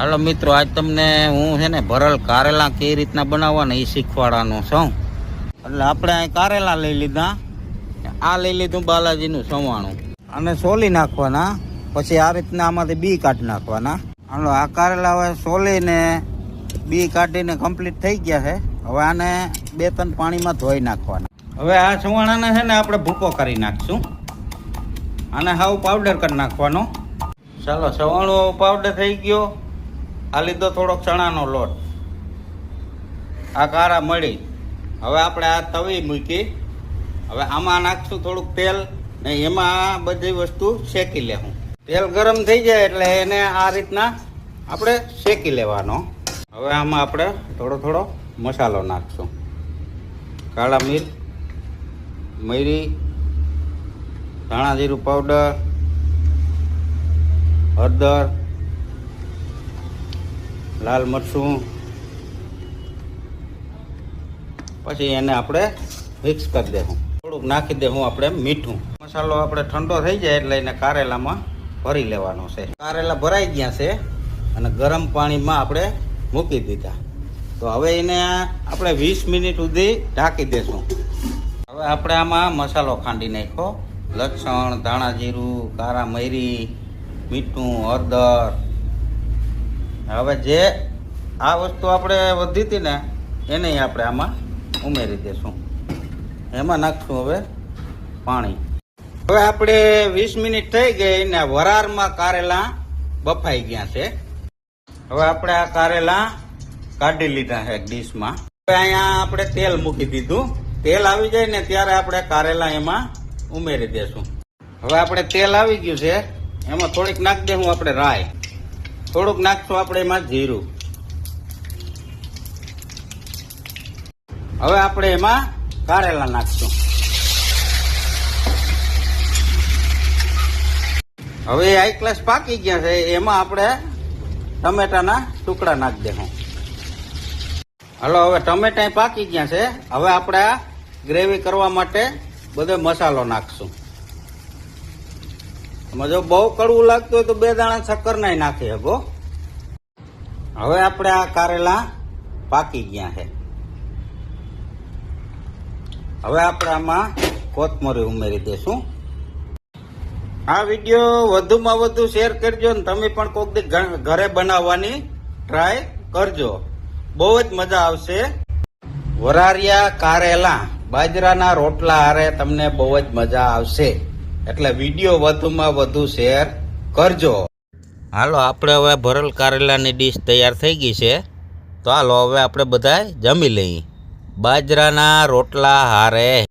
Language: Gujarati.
હાલો મિત્રો, આજ તમને હું છે ને ભરેલ કારેલા કઈ રીતના બનાવવાના એ શીખવાડવાનો છું. એટલે આપણે અહીં કારેલા લઈ લીધા, આ લઈ લીધું બાલાજીનું સવાણું, અને સોલી નાખવાના. પછી આ રીતના આમાંથી બી કાઢી નાખવાના. હાલો, આ કારેલા હવે સોલીને બી કાઢીને કમ્પ્લીટ થઈ ગયા છે. હવે આને 2-3 પાણીમાં ધોઈ નાખવાના. હવે આ સવાણાને છે ને આપણે ભૂકો કરી નાખશું. આને હાવ પાવડર કરી નાખવાનો. ચાલો, સવાણું પાવડર થઈ ગયો. આ લીધો થોડોક ચણાનો લોટ, આ કારા મળી. હવે આપણે આ તવી મૂકી. હવે આમાં નાખશું થોડુંક તેલ ને એમાં બધી વસ્તુ શેકી લેવું. તેલ ગરમ થઈ જાય એટલે એને આ રીતના આપણે શેકી લેવાનો. હવે આમાં આપણે થોડો મસાલો નાખશું. કાળા મિર્ચ, મરી, ધાણા જીરું પાવડર, હળદર, લાલ મરચું. પછી એને આપણે મિક્સ કરી દેવું. થોડુંક નાખી દેવું આપણે મીઠું. મસાલો આપણે ઠંડો થઈ જાય એટલે એને કારેલામાં ભરી લેવાનો છે. કારેલા ભરાઈ ગયા છે અને ગરમ પાણીમાં આપણે મૂકી દીધા. તો હવે એને આપણે 20 મિનિટ સુધી ઢાંકી દેશું. હવે આપણે આમાં મસાલો ખાંડી નાખ્યો. લસણ, ધાણા જીરું, કારા મરી, મીઠું, હળદર. હવે જે આ વસ્તુ આપણે વધી હતી ને એને આપણે આમાં ઉમેરી દેશું. એમાં નાખશું હવે પાણી. હવે આપણે 20 મિનિટ થઈ ગઈ ને વરાળમાં કારેલા બફાઈ ગયા છે. હવે આપણે આ કારેલા કાઢી લીધા છે ડીશમાં. હવે અહીંયા આપણે તેલ મૂકી દીધું. તેલ આવી જાય ને ત્યારે આપણે કારેલા એમાં ઉમેરી દેશું. હવે આપણે તેલ આવી ગયું છે, એમાં થોડીક નાખી દેવું આપણે રાઈ. થોડુંક નાખશું આપણે એમાં જીરું. હવે આપણે એમાં કારેલા નાખશું. હવે હાઈ ક્લાસ પાકી ગયા છે, એમાં આપણે ટમેટાના ટુકડા નાખી દેવું. હાલો, હવે ટમેટા પાકી ગયા છે. હવે આપણે આ ગ્રેવી કરવા માટે બધો મસાલો નાખશું. જો બહુ કડવું લાગતું હોય તો 2 દાણા શક્કર નાય નાખી શકો. હવે આપણે આ કારેલા પાકી ગયા છે. હવે આપણે આમાં કોથમરી ઉમેરી દેશું. આ વિડીયો વધુમાં વધુ શેર કરજો ને તમે પણ કોઈક દી ઘરે બનાવવાની ટ્રાય કરજો. બહુ જ મજા આવશે. વરારિયા કારેલા બાજરાના રોટલા હારે તમને બહુ જ મજા આવશે. એટલે વિડીયો વધુમાં વધુ શેર કરજો. હાલો, આપણે હવે ભરેલ કારેલાની ડીશ તૈયાર થઈ ગઈ છે. તો હાલો હવે આપણે બધા જમી લઈએ બાજરાના રોટલા હારે.